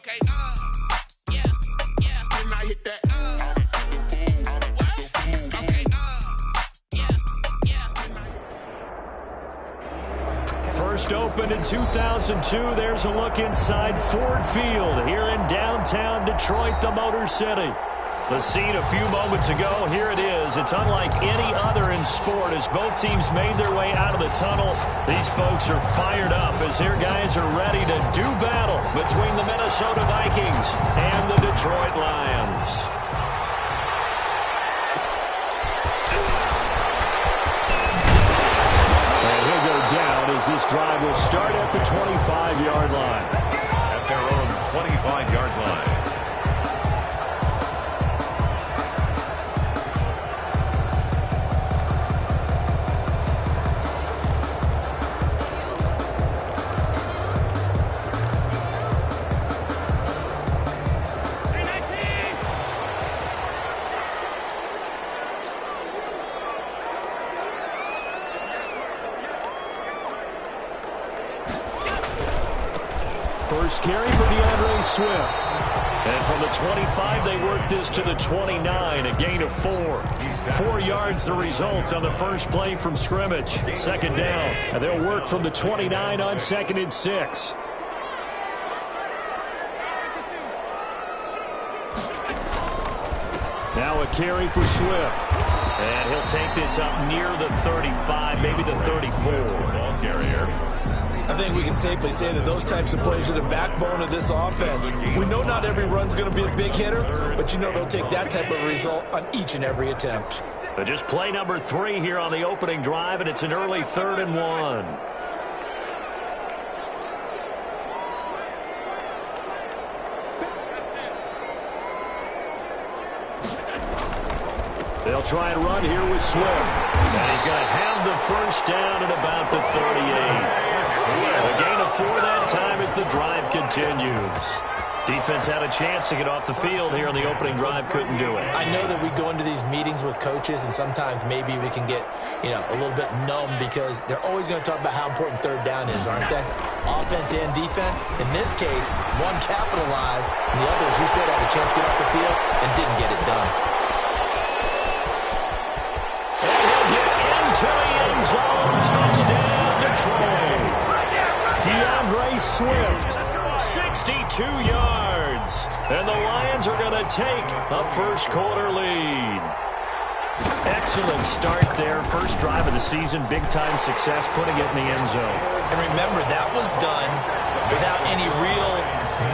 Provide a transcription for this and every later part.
Okay, yeah, and I hit that, okay, yeah. First opened in 2002, there's a look inside Ford Field here in downtown Detroit, the Motor City. The scene a few moments ago, here it is. It's unlike any other in sport as both teams made their way out of the tunnel. These folks are fired up as their guys are ready to do battle between the Minnesota Vikings and the Detroit Lions. And he'll go down as this drive will start at the 25-yard line. At their own 25-yard line. First carry for DeAndre Swift. And from the 25, they work this to the 29, a gain of 4. 4 yards the result on the first play from scrimmage. Second down. And they'll work from the 29 on 2nd and 6. Now a carry for Swift. And he'll take this up near the 35, maybe the 34. Ball carrier. I think we can safely say that those types of plays are the backbone of this offense. We know not every run's going to be a big hitter, but you know they'll take that type of result on each and every attempt. But just play number 3 here on the opening drive, and it's an early 3rd and 1. They'll try and run here with Swift. And he's going to have the first down at about the 38. A gain of 4 that time as the drive continues. Defense had a chance to get off the field here on the opening drive, couldn't do it. I know that we go into these meetings with coaches, and sometimes maybe we can get, a little bit numb because they're always going to talk about how important third down is, aren't they? Offense and defense. In this case, one capitalized, and the other, as you said, had a chance to get off the field and didn't get it done. And he'll get into the end zone. Touchdown, Detroit. DeAndre Swift, 62 yards. And the Lions are going to take a first-quarter lead. Excellent start there. First drive of the season. Big-time success putting it in the end zone. And remember, that was done without any real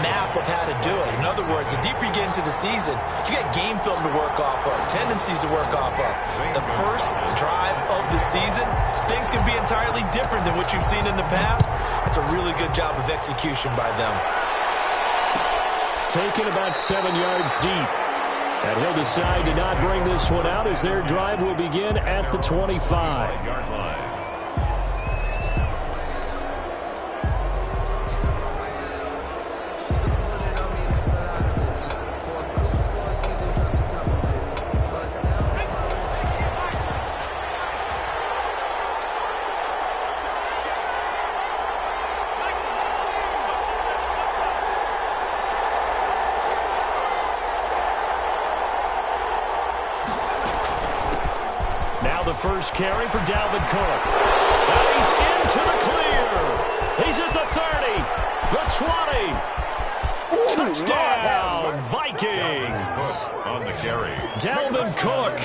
map of how to do it. In other words, the deeper you get into the season, you got game film to work off of, tendencies to work off of. The first drive of the season, things can be entirely different than what you've seen in the past. It's a really good job of execution by them. Taken about 7 yards deep. And he'll decide to not bring this one out as their drive will begin at the 25-yard line. First carry for Dalvin Cook. And he's into the clear. He's at the 30, the 20. Touchdown, Vikings. On the carry. Dalvin Cook,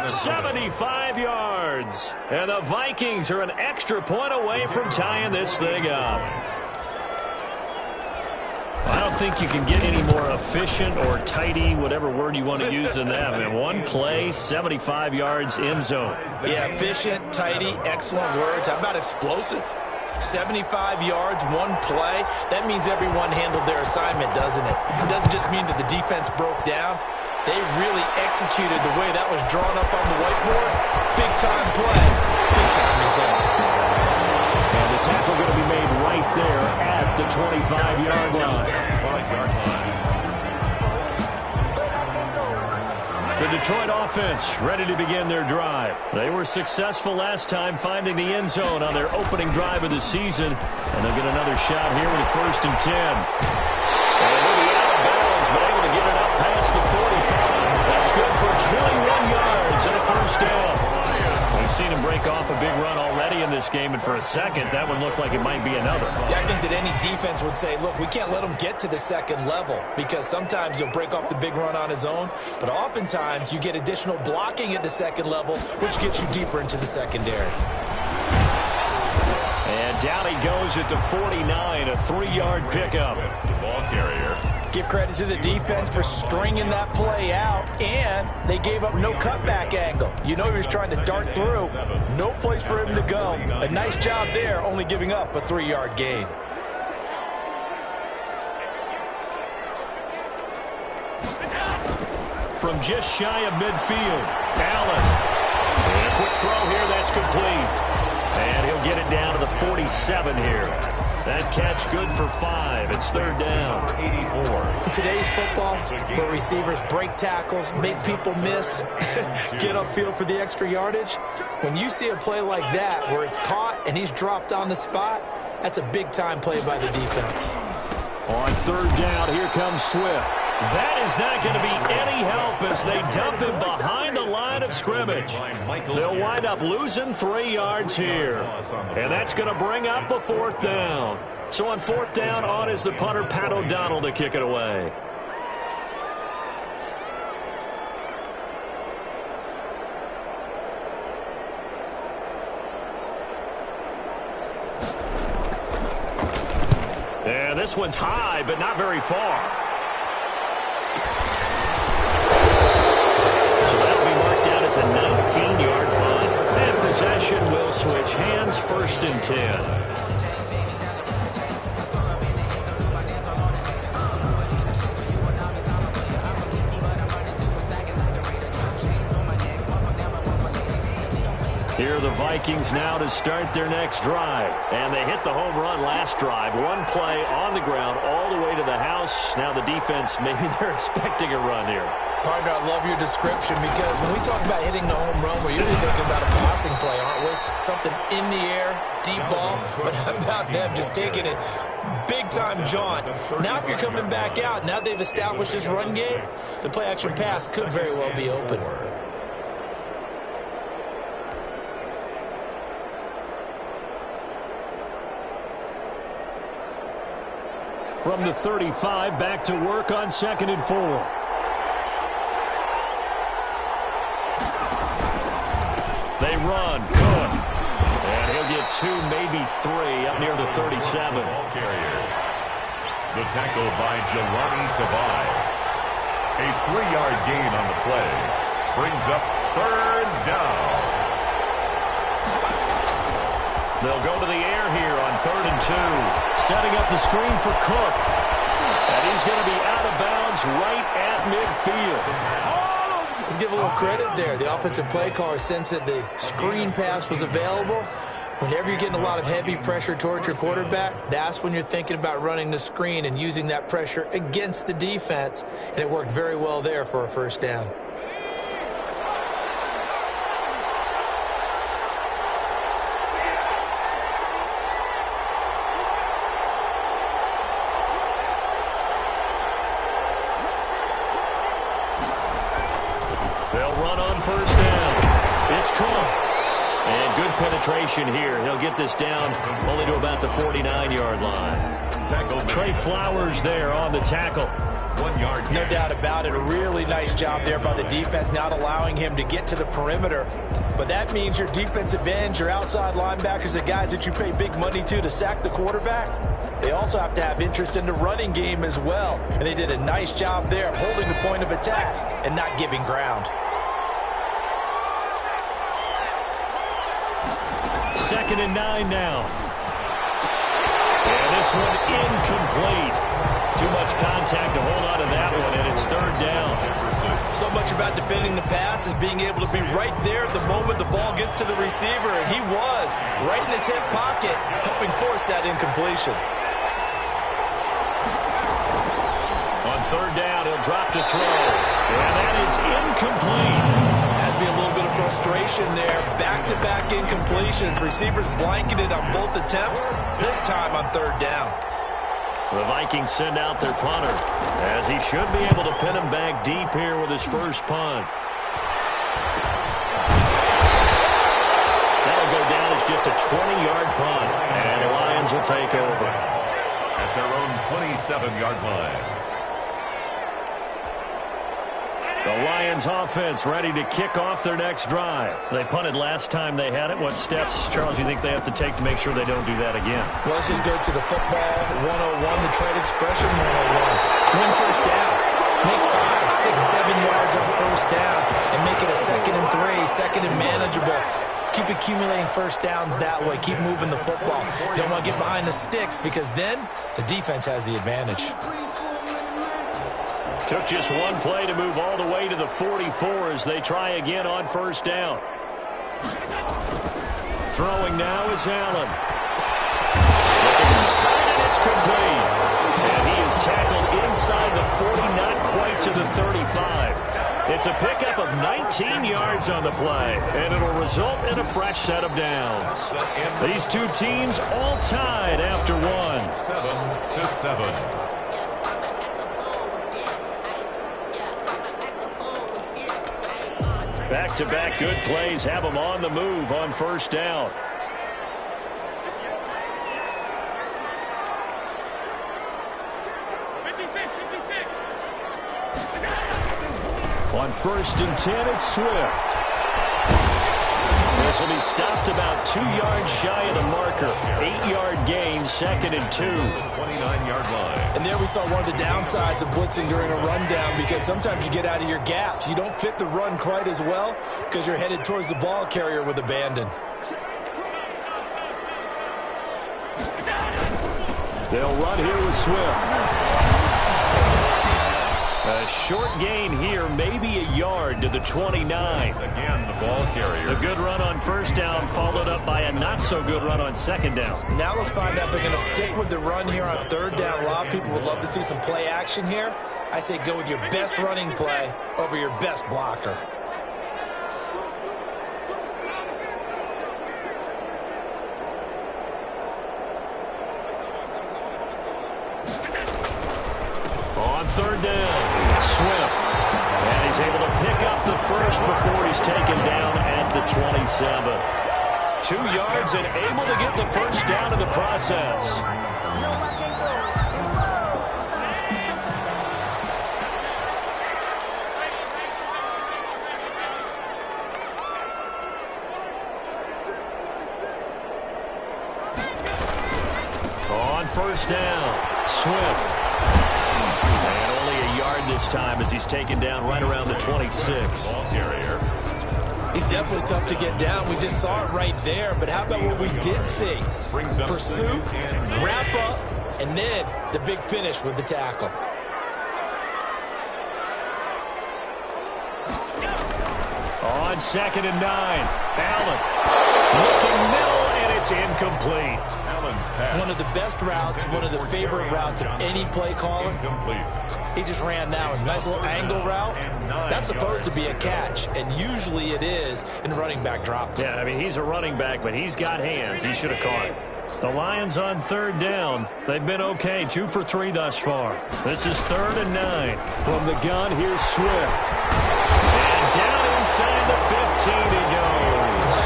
75 yards. And the Vikings are an extra point away from tying this thing up. I don't think you can get any more efficient or tidy, whatever word you want to use in that. In one play, 75 yards in zone. Yeah, efficient, tidy, excellent words. How about explosive? 75 yards, one play. That means everyone handled their assignment, doesn't it? It doesn't just mean that the defense broke down. They really executed the way that was drawn up on the whiteboard. Big-time play, big-time result. And the tackle going to be made right there at the 25-yard line. 5-yard line. The Detroit offense ready to begin their drive. They were successful last time finding the end zone on their opening drive of the season. And they'll get another shot here with a 1st and 10. And to get it up past the 45. That's good for 21 yards and a first down. We've seen him break off a big run already in this game, and for a second, that one looked like it might be another. Yeah, I think that any defense would say, look, we can't let him get to the second level, because sometimes he'll break off the big run on his own, but oftentimes you get additional blocking at the second level, which gets you deeper into the secondary. And down he goes at the 49, a 3-yard pickup. The ball carrier. Give credit to the defense for stringing that play out, and they gave up no cutback angle. You know he was trying to dart through. No place for him to go. A nice job there, only giving up a 3-yard gain. From just shy of midfield, Allen. And a quick throw here, that's complete. And he'll get it down to the 47 here. That catch good for 5. It's third down. 84. In today's football, where receivers break tackles, make people miss, get upfield for the extra yardage, when you see a play like that where it's caught and he's dropped on the spot, that's a big-time play by the defense. On third down, here comes Swift. That is not going to be any help as they dump him behind the line of scrimmage. They'll wind up losing 3 yards here. And that's going to bring up a fourth down. So on fourth down, on is the punter, Pat O'Donnell, to kick it away. And this one's high, but not very far. So that'll be marked down as a 19-yard punt. And possession will switch hands, 1st and 10. Here are the Vikings now to start their next drive. And they hit the home run last drive. One play on the ground all the way to the house. Now the defense, maybe they're expecting a run here. Partner, I love your description, because when we talk about hitting the home run, we're usually thinking about a passing play, aren't we? Something in the air, deep ball. But how about them just taking it big-time jaunt? Now if you're coming back out, now they've established this run game, the play-action pass could very well be open. From the 35, back to work on 2nd and 4. They run. Cook. And he'll get 2, maybe 3 up near the 37. Ball carrier. The tackle by Jelani Tavai. A 3-yard gain on the play. Brings up third down. They'll go to the air here on 3rd and 2. Setting up the screen for Cook. And he's going to be out of bounds right at midfield. Let's give a little credit there. The offensive play caller sensed that the screen pass was available. Whenever you're getting a lot of heavy pressure towards your quarterback, that's when you're thinking about running the screen and using that pressure against the defense. And it worked very well there for a first down. They'll run on first down. It's Cook. And good penetration here. He'll get this down only to about the 49-yard line. Tackle. Trey Flowers there on the tackle. 1 yard. No doubt about it. A really nice job there by the defense, not allowing him to get to the perimeter. But that means your defensive ends, your outside linebackers, the guys that you pay big money to sack the quarterback, they also have to have interest in the running game as well. And they did a nice job there of holding the point of attack and not giving ground. 2nd and 9 now. And this one incomplete. Too much contact to hold on to that one, and it's third down. So much about defending the pass is being able to be right there at the moment the ball gets to the receiver, and he was right in his hip pocket, helping force that incompletion. On third down, he'll drop to throw, and that is incomplete. Has to be a little bit of frustration there. Back-to-back incompletions. Receivers blanketed on both attempts, this time on third down. The Vikings send out their punter, as he should be able to pin him back deep here with his first punt. That'll go down as just a 20-yard punt, and the Lions will take over. At their own 27-yard line. The Lions offense ready to kick off their next drive. They punted last time they had it. What steps, Charles, you think they have to take to make sure they don't do that again? Well, let's just go to the football 101, the trade expression 101. Win first down. Make 5, 6, 7 yards on first down and make it a 2nd and 3, 2nd and manageable. Keep accumulating first downs that way. Keep moving the football. You don't want to get behind the sticks because then the defense has the advantage. Took just one play to move all the way to the 44 as they try again on first down. Throwing now is Allen. Looking inside, and it's complete. And he is tackled inside the 40, not quite to the 35. It's a pickup of 19 yards on the play, and it'll result in a fresh set of downs. These two teams all tied after one. 7-7. Back-to-back good plays have them on the move on first down. On 1st and 10, it's Swift. This will be stopped about 2 yards shy of the marker. 8-yard gain, 2nd and 2. 29-yard line. And there we saw one of the downsides of blitzing during a rundown because sometimes you get out of your gaps. You don't fit the run quite as well because you're headed towards the ball carrier with abandon. They'll run here with Swift. A short gain here, maybe a yard to the 29. Again, the ball carrier. The good run on first down followed up by a not-so-good run on second down. Now let's find out if they're going to stick with the run here on third down. A lot of people would love to see some play action here. I say go with your best running play over your best blocker. On third down, Swift. And he's able to pick up the first before he's taken down at the 27. 2 yards and able to get the first down in the process. On first down, Swift. And only a yard this time as he's taken down right around the 26. Ball carrier. He's definitely tough to get down. We just saw it right there. But how about what we did see? Pursuit, wrap up, and then the big finish with the tackle. On 2nd and 9, Allen looking middle, and it's incomplete. Allen's pass. One of the best routes, one of the favorite routes of any play caller. Incomplete. He just ran that one. Nice little angle route. That's supposed to be a catch, and usually it is in running back drop. Yeah, I mean, he's a running back, but he's got hands. He should have caught it. The Lions on third down. They've been okay, 2 for 3 thus far. This is 3rd and 9. From the gun, here's Swift. And down inside the 15 he goes.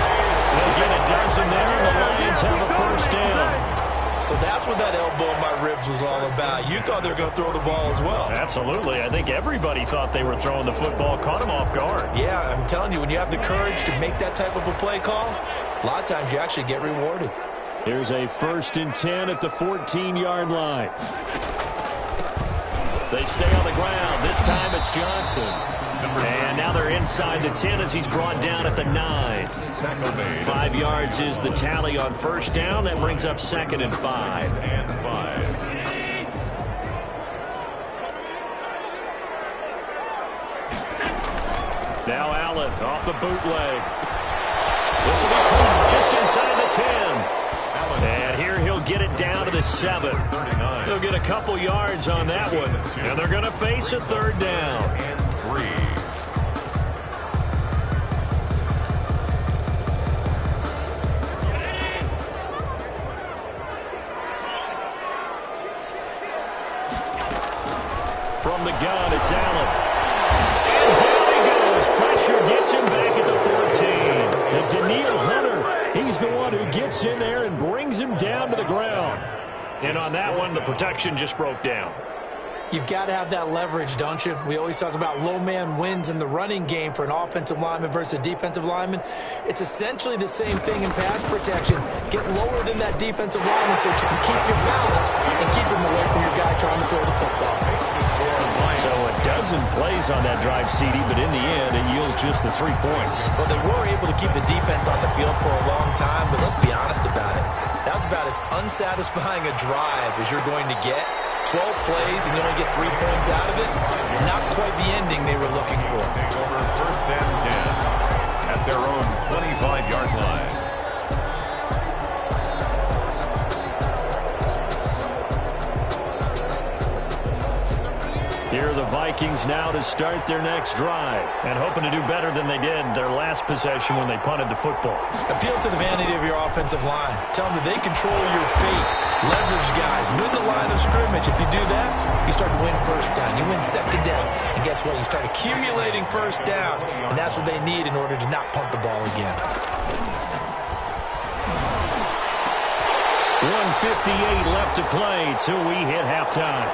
They'll get a dozen there, and the Lions have a first down. So that's what that elbow in my ribs was all about. You thought they were going to throw the ball as well. Absolutely. I think everybody thought they were throwing the football, caught him off guard. Yeah, I'm telling you, when you have the courage to make that type of a play call, a lot of times you actually get rewarded. Here's a 1st and 10 at the 14-yard line. They stay on the ground. This time it's Johnson. And now they're inside the 10 as he's brought down at the 9. 5 yards is the tally on first down. That brings up 2nd and 5. Now Allen off the bootleg. This will be clean just inside the 10. And here he'll get it down to the 7. He'll get a couple yards on that one. And they're going to face a 3rd down. And 3. From the gun, it's Allen. And down he goes. Pressure gets him back at the 14. And Daniil Hunter, he's the one who gets in there and brings him down to the ground. And on that one, the protection just broke down. You've got to have that leverage, don't you? We always talk about low man wins in the running game for an offensive lineman versus a defensive lineman. It's essentially the same thing in pass protection. Get lower than that defensive lineman so that you can keep your balance and keep him away from your guy trying to throw the football. So a dozen plays on that drive, CD, but in the end, it yields just the 3 points. Well, they were able to keep the defense on the field for a long time, but let's be honest about it. That was about as unsatisfying a drive as you're going to get. 12 plays and you only get 3 points out of it. Not quite the ending they were looking for. Take over 1st and 10 at their own 25-yard line. Here are the Vikings now to start their next drive and hoping to do better than they did their last possession when they punted the football. Appeal to the vanity of your offensive line. Tell them that they control your fate. Leverage guys. Win the line of scrimmage. If you do that, you start to win first down. You win second down. And guess what? You start accumulating first downs. And that's what they need in order to not punt the ball again. 1:58 left to play till we hit halftime.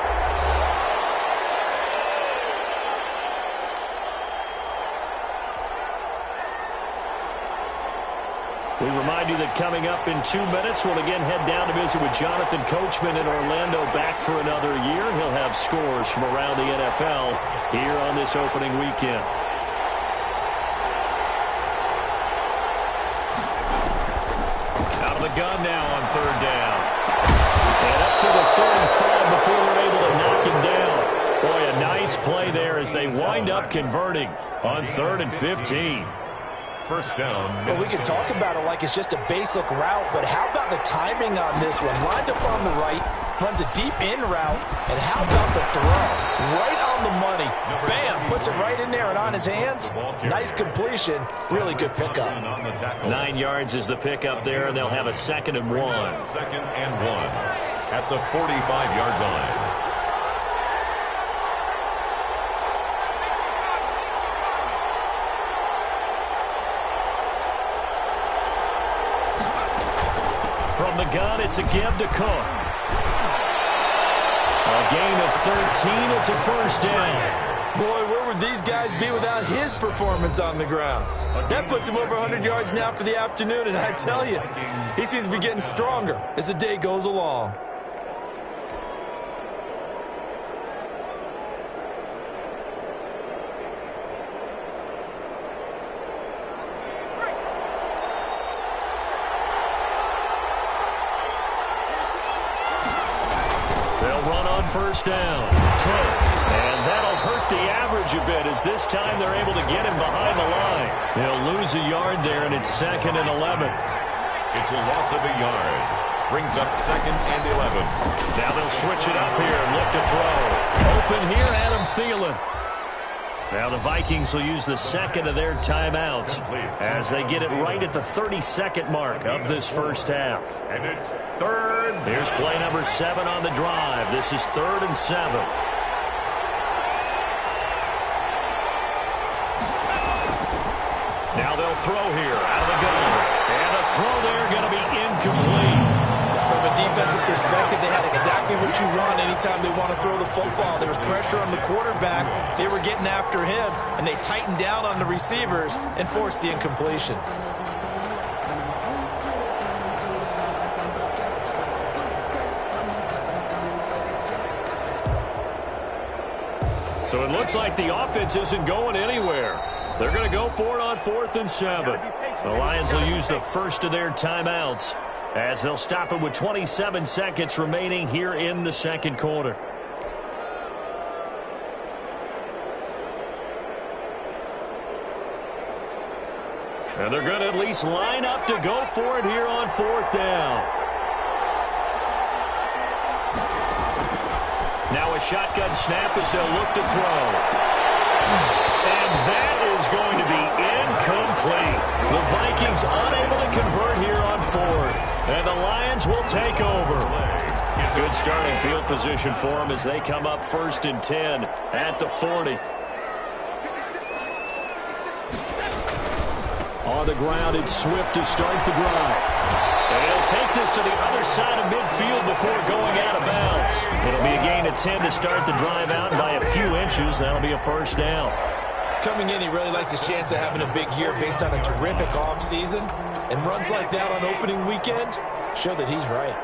We remind you that coming up in 2 minutes, we'll again head down to visit with Jonathan Coachman in Orlando, back for another year. He'll have scores from around the NFL here on this opening weekend. Out of the gun now on 3rd down. And up to the 35 before they're able to knock him down. Boy, a nice play there as they wind up converting on 3rd and 15. 1st down. Well, we could talk about it like it's just a basic route, but how about the timing on this one? Lined up on the right, runs a deep in route, and how about the throw? Right on the money. Bam, puts it right in there and on his hands. Nice completion. Really good pickup. 9 yards is the pickup there, and they'll have a 2nd and 1. 2nd and 1 at the 45-yard line. From the gun, it's a give to Cook. A gain of 13. It's a 1st down. Boy, where would these guys be without his performance on the ground? That puts him over 100 yards now for the afternoon, and I tell you, he seems to be getting stronger as the day goes along. They'll run on 1st down. And that'll hurt the average a bit as this time they're able to get him behind the line. They'll lose a yard there, and it's 2nd and 11. It's a loss of a yard. Brings up 2nd and 11. Now they'll switch it up here and look to throw. Open here, Adam Thielen. Now the Vikings will use the 2nd of their timeouts as they get it right at the 32nd mark of this 1st half. And it's 3rd. Here's play number 7 on the drive. This is 3rd and 7. Now they'll throw here out of the gun. And the throw there going to be incomplete. From a defensive perspective, they had exactly what you want anytime they want to throw the football. There was pressure on the quarterback. They were getting after him, and they tightened down on the receivers and forced the incompletion. So it looks like the offense isn't going anywhere. They're going to go for it on 4th and 7. The Lions will use the 1st of their timeouts as they'll stop it with 27 seconds remaining here in the 2nd quarter. And they're going to at least line up to go for it here on 4th down. Now a shotgun snap as they'll look to throw. And that is going to be incomplete. The Vikings unable to convert here on 4th. And the Lions will take over. Good starting field position for them as they come up 1st and 10 at the 40. On the ground, it's Swift to start the drive. And he'll take this to the other side of midfield before going out of bounds. It'll be a gain of 10 to start the drive out, and by a few inches, that'll be a first down. Coming in, he really liked his chance of having a big year based on a terrific offseason. And runs like that on opening weekend show that he's right.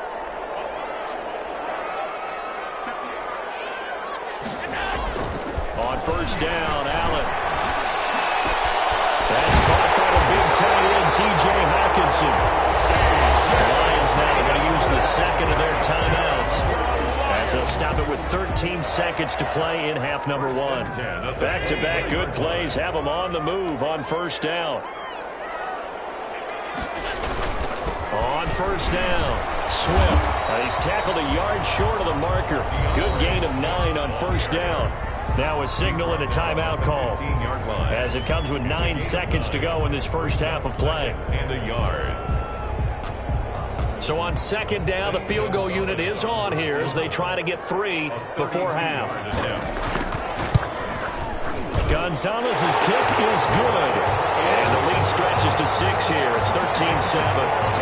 On first down, Allen. That's caught by the big tight end, T.J. Hawkinson. The Lions now are going to use the second of their timeouts as they'll stop it with 13 seconds to play in half number 1. Back-to-back good plays have them on the move on first down. On first down, Swift. He's tackled a yard short of the marker. Good gain of 9 on first down. Now a signal and a timeout call as it comes with 9 seconds to go in this first half of play. And a yard. So on second down, the field goal unit is on here as they try to get 3 before half. Gonzalez's kick is good. And the lead stretches to 6 here. It's 13-7.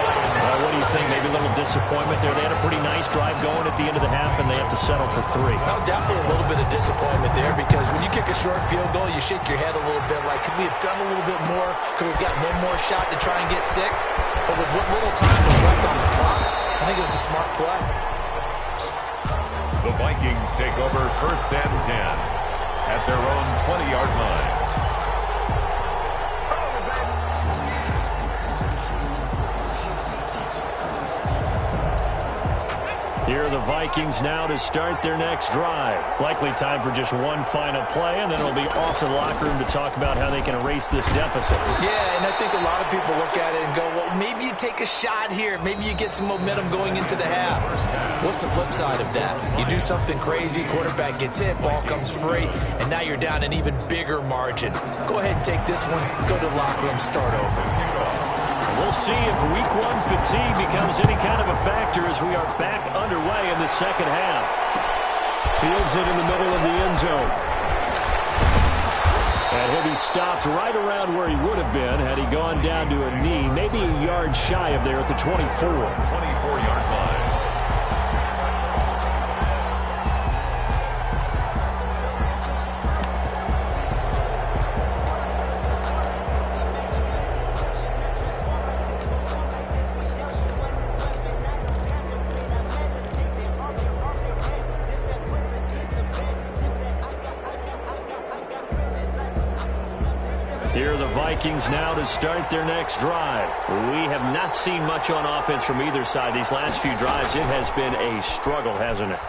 What do you think? Maybe a little disappointment there. They had a pretty nice drive going at the end of the half, and they have to settle for 3. Well, definitely a little bit of disappointment there because when you kick a short field goal, you shake your head a little bit like, could we have done a little bit more? Could we have gotten one more shot to try and get 6? But with what little time was left on the clock, I think it was a smart play. The Vikings take over 1st and 10 at their own 20-yard line. Here are the Vikings now to start their next drive. Likely time for just one final play, and then it'll be off to the locker room to talk about how they can erase this deficit. Yeah, and I think a lot of people look at it and go, well, maybe you take a shot here. Maybe you get some momentum going into the half. What's the flip side of that? You do something crazy, quarterback gets hit, ball comes free, and now you're down an even bigger margin. Go ahead and take this one, go to the locker room, start over. We'll see if week 1 fatigue becomes any kind of a factor as we are back underway in the second half. Fields it in the middle of the end zone. And he'll be stopped right around where he would have been had he gone down to a knee, maybe a yard shy of there at the 24. 24-yard line. Here are the Vikings now to start their next drive. We have not seen much on offense from either side. These last few drives, it has been a struggle, hasn't it?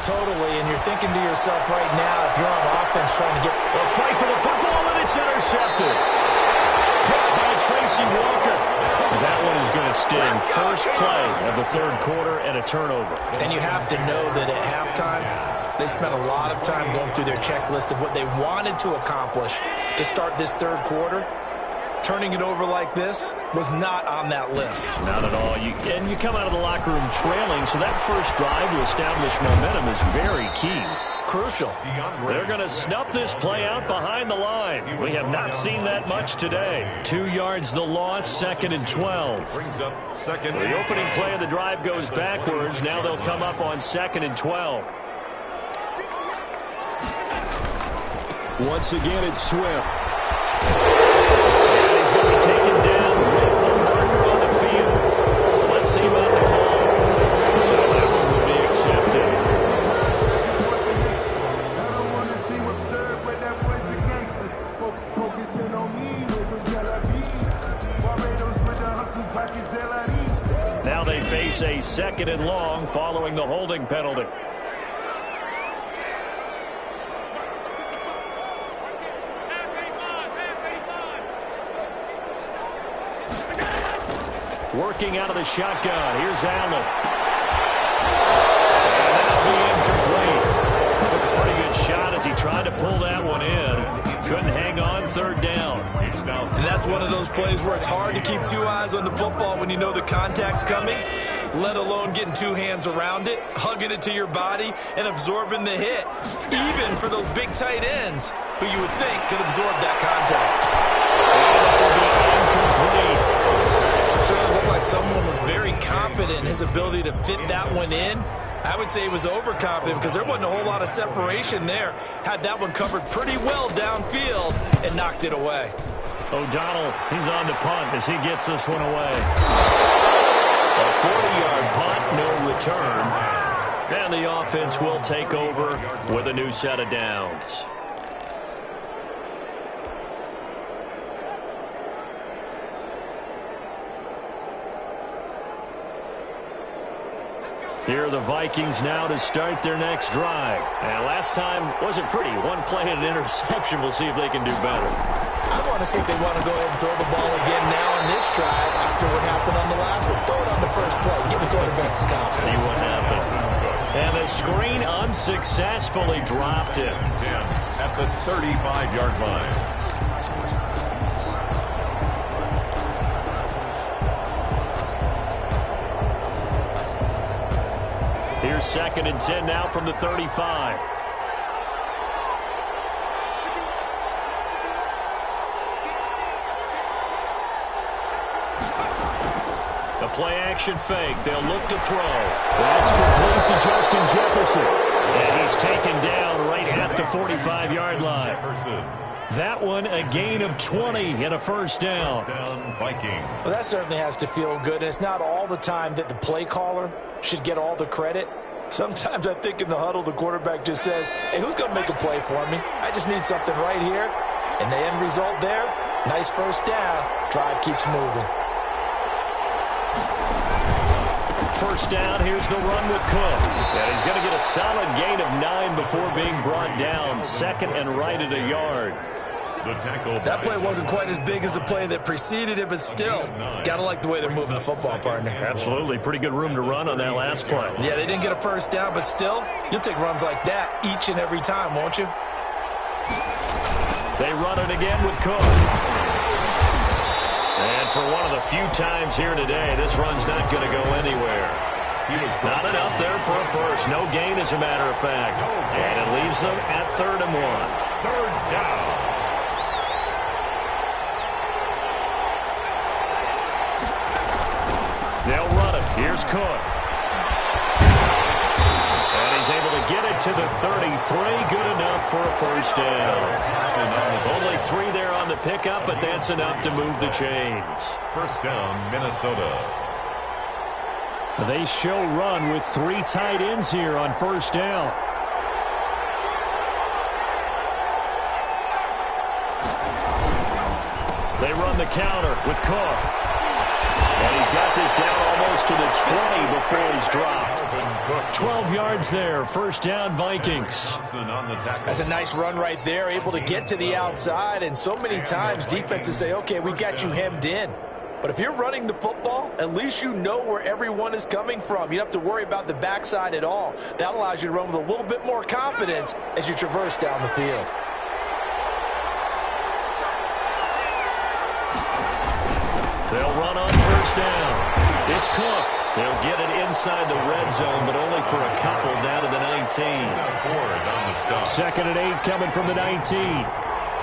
Totally, and you're thinking to yourself right now, if you're on offense trying to get a fight for the football, and it's intercepted. Picked by Tracy Walker. That one is going to sting. First play of the third quarter and a turnover. And you have to know that at halftime, they spent a lot of time going through their checklist of what they wanted to accomplish to start this third quarter. Turning it over like this was not on that list. Not at all. And you come out of the locker room trailing, so that first drive to establish momentum is very key. Crucial. They're going to snuff this play out behind the line. We have not seen that much today. 2 yards the loss, 2nd and 12. Brings up 2nd. So the opening play of the drive goes backwards. Now they'll come up on 2nd and 12. Once again, it's Swift. And he's going to be taken down with a marker on the field. So let's see about the call. So that one will be accepted. Now they face a 2nd and long following the holding penalty. Working out of the shotgun. Here's Allen. And that'll be incomplete. Took a pretty good shot as he tried to pull that one in. Couldn't hang on, 3rd down. And that's one of those plays where it's hard to keep 2 eyes on the football when you know the contact's coming. let alone getting two hands around it, hugging it to your body, and absorbing the hit, even for those big tight ends who you would think could absorb that contact. It certainly looked like someone was very confident in his ability to fit that one in. I would say he was overconfident because there wasn't a whole lot of separation there. Had that one covered pretty well downfield and knocked it away. O'Donnell, he's on the punt as he gets this one away. A 40-yard punt, no return. And the offense will take over with a new set of downs. Here are the Vikings now to start their next drive. And last time wasn't pretty. One play and an interception. We'll see if they can do better. I want to see if they want to go ahead and throw the ball again now on this drive after what happened on the last one. Throw it on the first play. Give the quarterback some confidence. See what happens. And the screen unsuccessfully dropped it. At the 35-yard line. Here's 2nd and 10 now from the 35. A play-action fake. They'll look to throw. That's complete to Justin Jefferson. And he's taken down right at the 45-yard line. That one, a gain of 20 and a first down. Viking. Well, that certainly has to feel good. And it's not all the time that the play caller should get all the credit. Sometimes I think in the huddle, the quarterback just says, hey, who's going to make a play for me? I just need something right here. And the end result there, nice first down. Drive keeps moving. First down, here's the run with Cook. And he's going to get a solid gain of 9 before being brought down. 2nd and right at a yard. That play wasn't quite as big as the play that preceded it, but still, gotta like the way they're moving the football, partner. Absolutely. Pretty good room to run on that last play. Yeah, they didn't get a first down, but still, you'll take runs like that each and every time, won't you? They run it again with Cook. And for one of the few times here today, this run's not going to go anywhere. Not enough there for a first. No gain, as a matter of fact. And it leaves them at 3rd and 1. 3rd down. They'll run it. Here's Cook. And he's able to get it to the 33. Good enough for a first down. Only 3 there on the pickup, but that's enough to move the chains. First down, Minnesota. They show run with 3 tight ends here on first down. They run the counter with Cook. And he's got this down almost to the 20 before he's dropped. 12 yards there. First down, Vikings. That's a nice run right there, able to get to the outside. And so many times defenses say, okay, we got you hemmed in. But if you're running the football, at least you know where everyone is coming from. You don't have to worry about the backside at all. That allows you to run with a little bit more confidence as you traverse down the field. They'll run on first down. It's Cook. They'll get it inside the red zone, but only for a couple down to the 19. 2nd and 8 coming from the 19.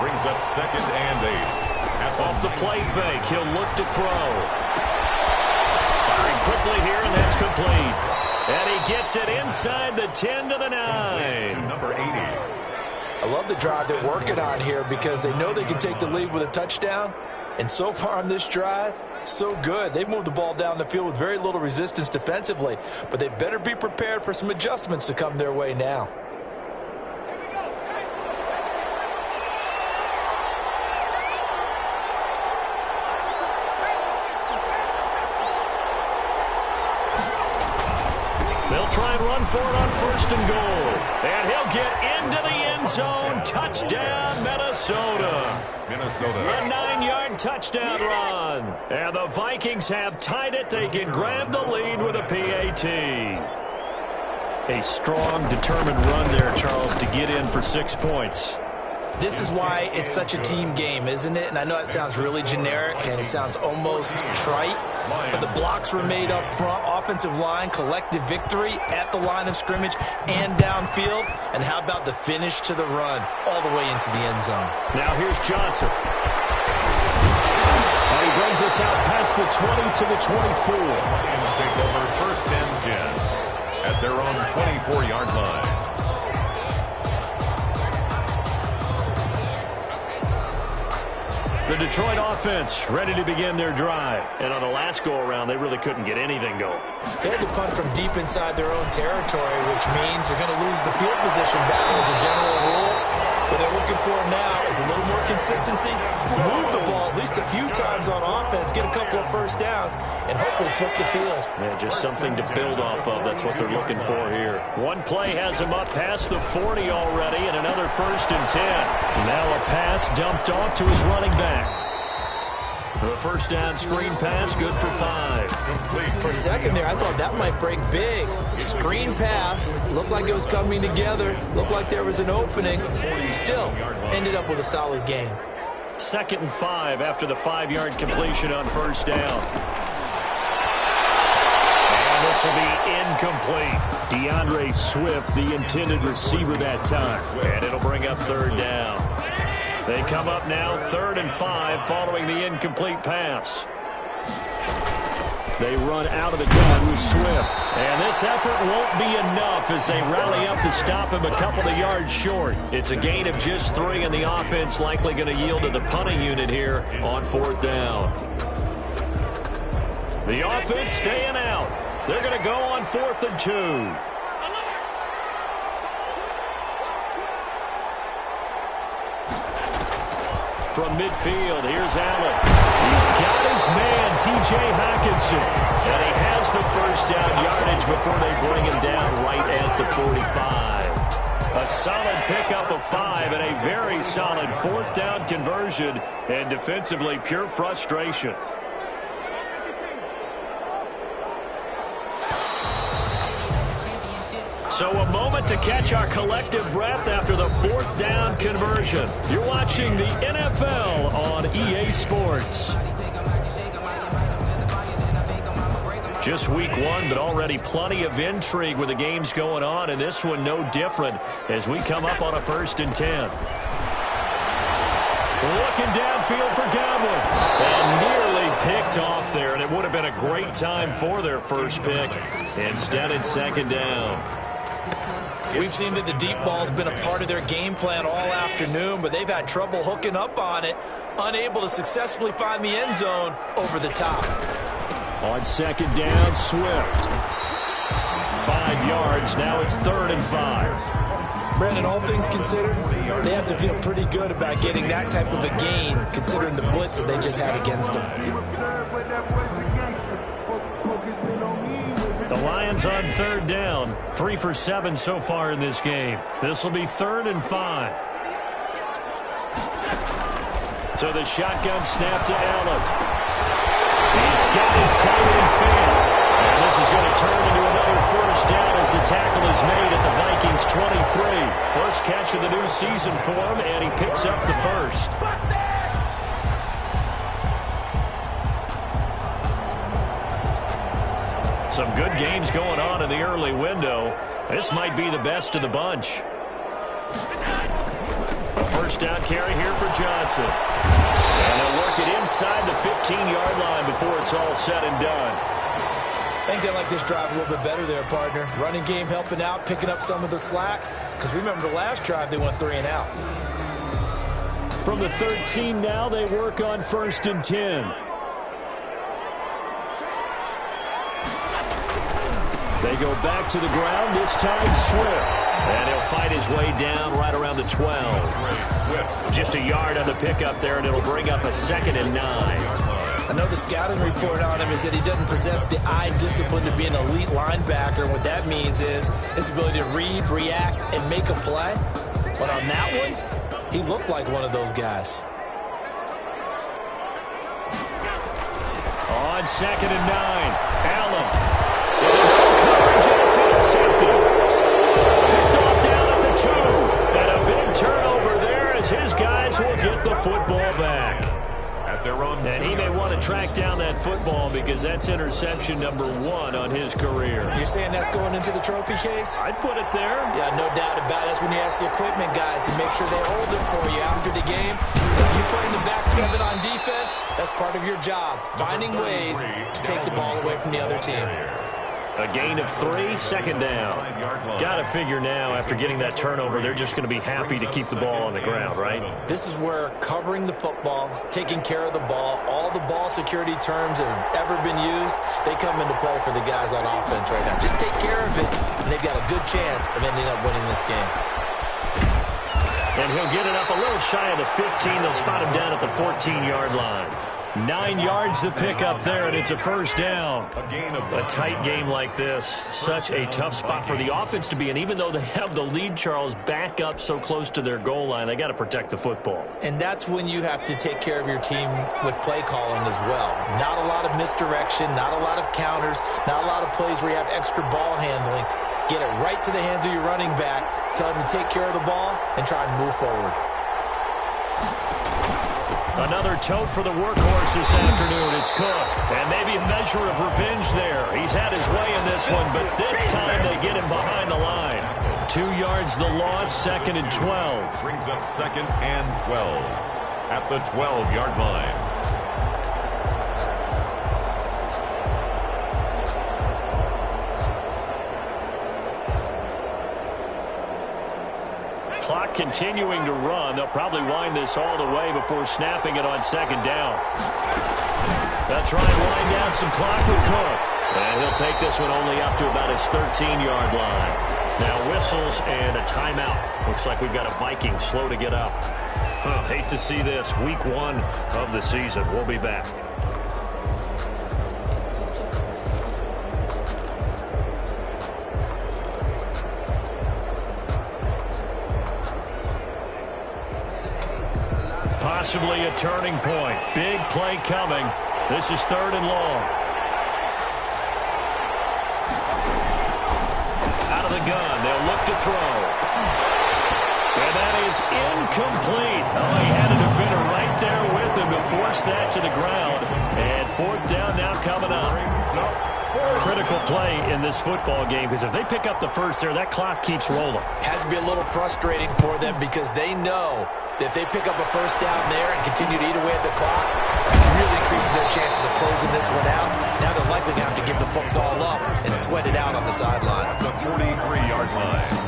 Brings up 2nd and 8. Off the play fake, he'll look to throw. Firing quickly here, and that's complete. And he gets it inside the 10 to the 9. To number 80. I love the drive they're working on here because they know they can take the lead with a touchdown. And so far on this drive, so good. They've moved the ball down the field with very little resistance defensively, but they better be prepared for some adjustments to come their way now. They'll try and run for it on 1st and goal. And he'll get into the end zone. Touchdown, Minnesota. A 9-yard touchdown run. And the Vikings have tied it. They can grab the lead with a PAT. A strong, determined run there, Charles, to get in for 6 points. This is why it's such a team game, isn't it? And I know it sounds really generic and it sounds almost trite, but the blocks were made up front, offensive line, collective victory at the line of scrimmage and downfield. And how about the finish to the run all the way into the end zone? Now here's Johnson. And he brings us out past the 20 to the 24. Lions take over 1st and 10 at their own 24-yard line. The Detroit offense ready to begin their drive. And on the last go-around, they really couldn't get anything going. They had to punt from deep inside their own territory, which means they're going to lose the field position battle as a general rule. What they're looking for now is a little more consistency, move the ball at least a few times on offense, get a couple of first downs, and hopefully flip the field. Yeah, just something to build off of. That's what they're looking for here. One play has him up past the 40 already, and another 1st and 10. Now a pass dumped off to his running back. The first down screen pass, good for 5. For a second there, I thought that might break big. Screen pass, looked like it was coming together, looked like there was an opening. Still, ended up with a solid game. 2nd and 5 after the 5-yard completion on 1st down. And this will be incomplete. DeAndre Swift, the intended receiver that time. And it'll bring up 3rd down. They come up now 3rd and 5 following the incomplete pass. They run out of the gun with Swift. And this effort won't be enough as they rally up to stop him a couple of yards short. It's a gain of just 3, and the offense likely going to yield to the punting unit here on 4th down. The offense staying out. They're going to go on 4th and 2. From midfield, here's Allen. He's got his man, T.J. Hockenson. And he has the first down yardage before they bring him down right at the 45. A solid pickup of 5 and a very solid 4th down conversion. And defensively, pure frustration. So a moment to catch our collective breath after the 4th down conversion. You're watching the NFL on EA Sports. Just week 1, but already plenty of intrigue with the games going on, and this one no different as we come up on a 1st and 10. Looking downfield for Godwin. And nearly picked off there, and it would have been a great time for their first pick. Instead, it's 2nd down. We've seen that the deep ball's been a part of their game plan all afternoon, but they've had trouble hooking up on it, unable to successfully find the end zone over the top. On 2nd down, Swift. 5 yards, now it's 3rd and 5. Brandon, all things considered, they have to feel pretty good about getting that type of a gain, considering the blitz that they just had against them. The Lions on 3rd down, 3 for 7 so far in this game. This will be 3rd and 5. So the shotgun snap to Allen. He's got his tight end fair. And this is going to turn into another first down as the tackle is made at the Vikings 23. First catch of the new season for him, and he picks up the first. Some good games going on in the early window. This might be the best of the bunch. A first down carry here for Johnson. And they'll work it inside the 15-yard line before it's all said and done. I think they like this drive a little bit better there, partner. Running game helping out, picking up some of the slack. Because remember the last drive, they went 3 and out. From the 13 now, they work on 1st and 10. They go back to the ground, this time Swift. And he'll fight his way down right around the 12. Just a yard on the pickup there, and it'll bring up a 2nd and 9. I know the scouting report on him is that he doesn't possess the eye discipline to be an elite linebacker. And what that means is his ability to read, react, and make a play. But on that one, he looked like one of those guys. On 2nd and 9, Allen. Coverage, and it's intercepted. Picked off down at the 2. And a big turnover there as his their own. And he may want to track down that football because that's interception number 1 on his career. You're saying that's going into the trophy case? I'd put it there. Yeah, no doubt about it. That's when you ask the equipment guys to make sure they hold it for you after the game. If you play in the back 7 on defense, that's part of your job, finding ways to take the ball away from the other team. A gain of 3, second down. Got to figure now, after getting that turnover, they're just going to be happy to keep the ball on the ground, right? This is where covering the football, taking care of the ball, all the ball security terms that have ever been used, they come into play for the guys on offense right now. Just take care of it, and they've got a good chance of ending up winning this game. And he'll get it up a little shy of the 15. They'll spot him down at the 14-yard line. 9 yards to pick up there, and it's a first down. A tight game like this, such a tough spot for the offense to be in. Even though they have the lead, Charles, back up so close to their goal line, they got to protect the football. And that's when you have to take care of your team with play calling as well. Not a lot of misdirection, not a lot of counters, not a lot of plays where you have extra ball handling. Get it right to the hands of your running back, tell him to take care of the ball, and try and move forward. Another tote for the workhorse this afternoon. It's Cook. And maybe a measure of revenge there. He's had his way in this one, but this time they get him behind the line. 2 yards the loss, 2nd and 12. Brings up 2nd and 12 at the 12-yard line. Clock continuing to run. They'll probably wind this all the way before snapping it on 2nd down. They'll try and wind down some clock with Cook. And he'll take this one only up to about his 13-yard line. Now whistles and a timeout. Looks like we've got a Viking slow to get up. Hate to see this. Week 1 of the season. We'll be back. Possibly a turning point. Big play coming. This is 3rd and long. Out of the gun. They'll look to throw. And that is incomplete. Oh, he had a defender right there with him to force that to the ground. And 4th down now coming up. Critical play in this football game because if they pick up the first there, that clock keeps rolling. Has to be a little frustrating for them because they know that if they pick up a first down there and continue to eat away at the clock, it really increases their chances of closing this one out. Now they're likely going to have to give the football up and sweat it out on the sideline. The 43-yard line.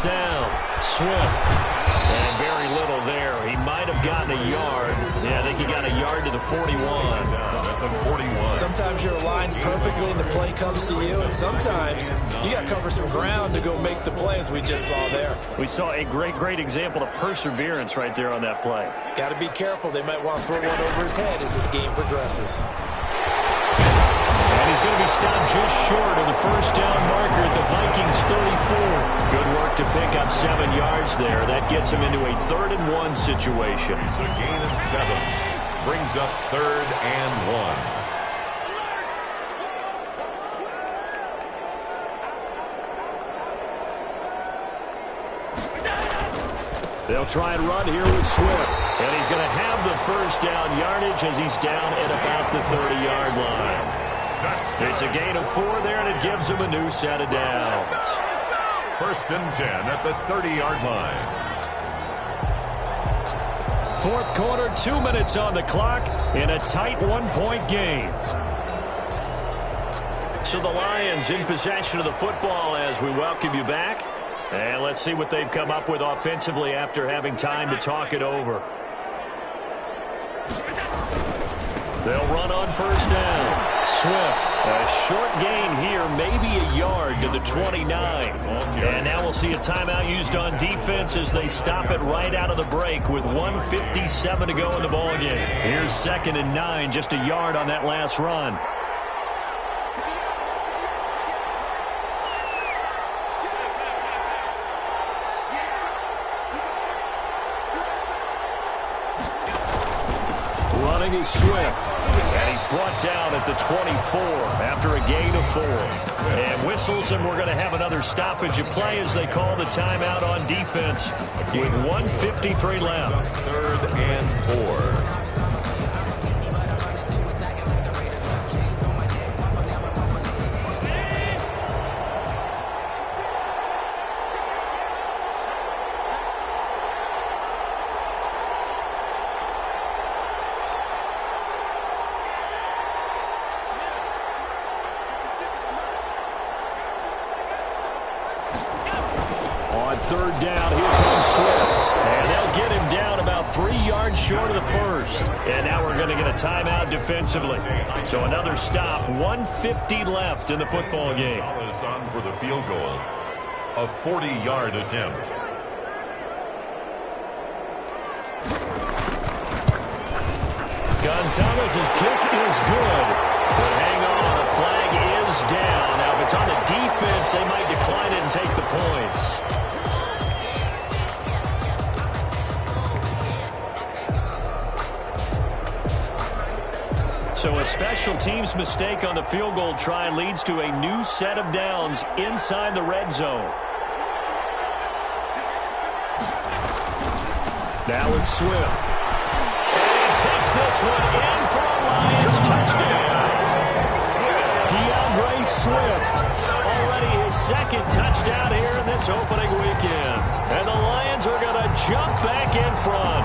Down. Swift. And very little there. He might have gotten a yard. Yeah, I think he got a yard to the 41. At the 41. Sometimes you're aligned perfectly and the play comes to you, and sometimes you got to cover some ground to go make the play, as we just saw there. We saw a great example of perseverance right there on that play. Got to be careful. They might want to throw one over his head as this game progresses. And he's going to be stopped just short of the first down marker at the Vikings 34. Good work to pick up 7 yards there. That gets him into a 3rd and 1 situation. It's a gain of 7. Brings up 3rd and 1. They'll try and run here with Swift. And he's going to have the first down yardage as he's down at about the 30-yard line. It's a gain of 4 there, and it gives him a new set of downs. 1st and 10 at the 30-yard line. 4th quarter, 2 minutes on the clock in a tight 1-point game. So the Lions in possession of the football as we welcome you back. And let's see what they've come up with offensively after having time to talk it over. They'll run on first down. Swift, a short gain here, maybe a yard to the 29. And now we'll see a timeout used on defense as they stop it right out of the break with 1:57 to go in the ballgame. Here's 2nd and 9, just a yard on that last run. Running is Swift. And he's brought down at the 24 after a gain of 4. And whistles, and we're going to have another stoppage of play as they call the timeout on defense with 1:53 left. 3rd and 4. On 3rd down, here comes Swift. And they'll get him down about 3 yards short of the first. And now we're going to get a timeout defensively. So another stop, 1:50 left in the football game. Gonzalez on for the field goal. A 40-yard attempt. Gonzalez's kick is good. But hang on, a flag is down. Now, if it's on the defense, they might decline it and take the points. So a special teams mistake on the field goal try leads to a new set of downs inside the red zone. Now it's Swift. And he takes this one in for a Lions touchdown. DeAndre Swift, already his 2nd touchdown here in this opening weekend. And the Lions are going to jump back in front.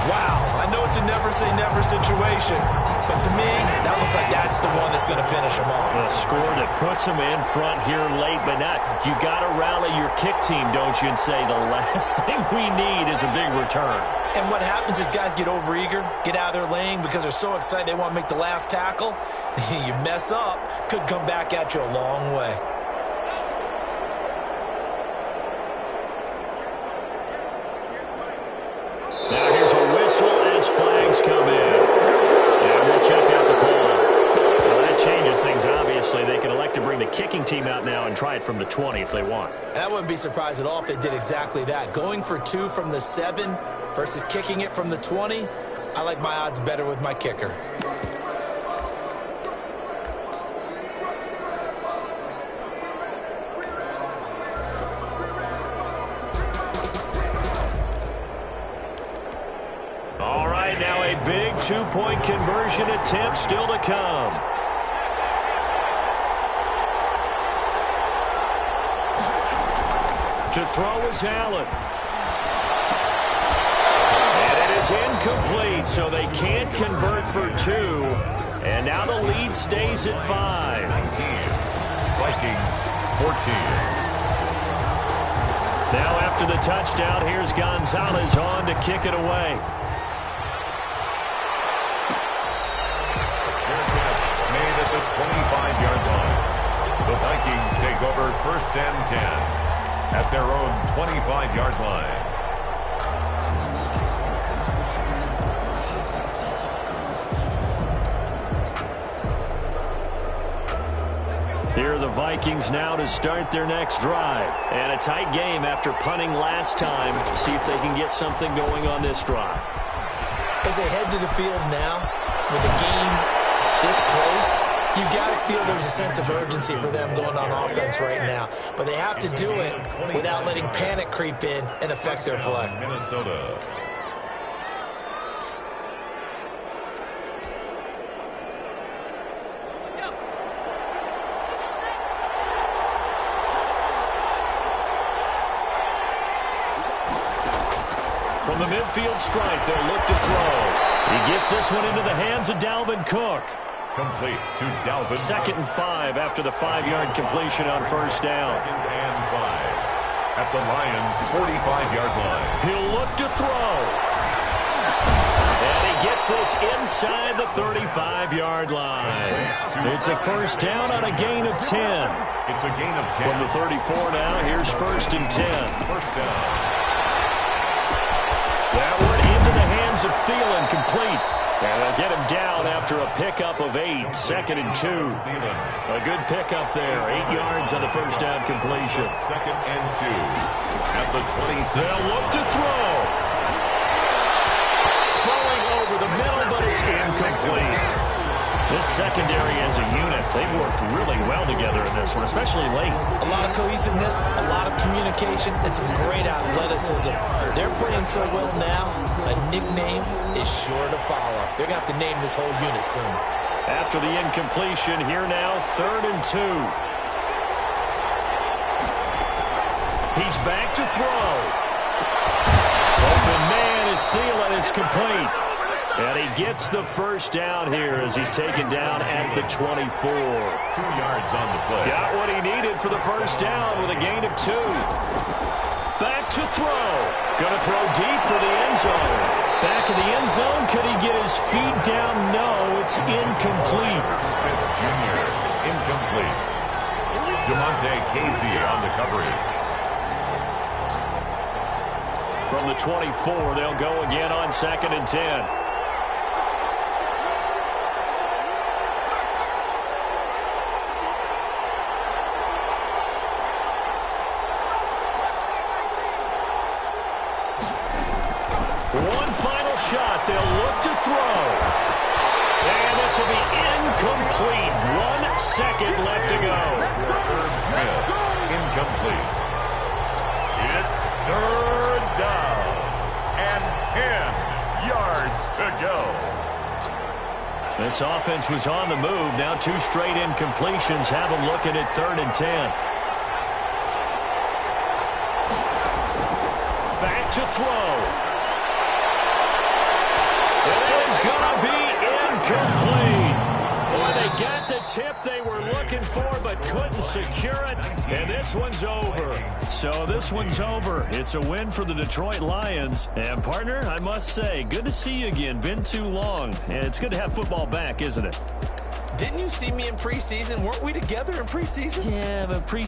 Wow, I know it's a never-say-never situation, but to me, that looks like that's the one that's going to finish them off. A score that puts them in front here late, but not. You got to rally your kick team, don't you, and say the last thing we need is a big return. And what happens is guys get overeager, get out of their lane because they're so excited they want to make the last tackle. You mess up, could come back at you a long way. Now here's a whistle as flags come in. And we'll check out the call. Well, that changes things, obviously. They can elect to bring the kicking team out now and try it from the 20 if they want. And I wouldn't be surprised at all if they did exactly that. Going for 2 from the 7 versus kicking it from the 20, I like my odds better with my kicker. All right, now a big 2-point conversion attempt still to come. To throw is Allen. And it is incomplete, so they can't convert for 2. And now the lead stays at 5. 19. Vikings 14. Now after the touchdown, here's Gonzalez on to kick it away. Made at the 25-yard line. The Vikings take over 1st and 10 at their own 25-yard line. Here are the Vikings now to start their next drive. And a tight game after punting last time. See if they can get something going on this drive. As they head to the field now, with the game this close, you've got to feel there's a sense of urgency for them going on offense right now. But they have to do it without letting panic creep in and affect their play. Minnesota. From the midfield stripe, they'll look to throw. He gets this one into the hands of Dalvin Cook. Complete to Dalvin. 2nd and 5 after the 5-yard completion on 1st down. 2nd and 5 at the Lions' 45-yard line. He'll look to throw. And he gets this inside the 35-yard line. It's a 1st down on a gain of 10. It's a gain of 10. From the 34 now, here's 1st and 10. 1st down. That one into the hands of Thielen, complete. And they'll get him down after a pickup of 8, 2nd and 2. A good pickup there, 8 yards on the 1st down completion. 2nd and 2 at the 26. They'll look to throw. Throwing over the middle It's incomplete. This secondary as a unit, they've worked really well together in this one, especially late. A lot of cohesiveness, a lot of communication, and some great athleticism. They're playing so well now, a nickname is sure to follow. They're going to have to name this whole unit soon. After the incompletion, here now, 3rd and 2. He's back to throw. Open man is Thielen. It's complete. And he gets the first down here as he's taken down at the 24. 2 yards on the play. Got what he needed for the first down with a gain of 2. Back to throw. Going to throw deep for the end zone. Back in the end zone. Could he get his feet down? No, it's incomplete. Smith Jr. incomplete. Demonte Casey on the coverage. From the 24, they'll go again on 2nd and 10. One final shot. They'll look to throw. And this will be incomplete. 1 second left to go. Irv Smith, incomplete. It's 3rd down and 10 yards to go. This offense was on the move. Now 2 straight incompletions have them looking at 3rd and 10. Back to throw. It is going to be incomplete. Boy, they got the tip they were looking for but couldn't secure it. And this one's over. So this one's over. It's a win for the Detroit Lions. And, partner, I must say, good to see you again. Been too long. And it's good to have football back, isn't it? Didn't you see me in preseason? Weren't we together in preseason? Yeah, but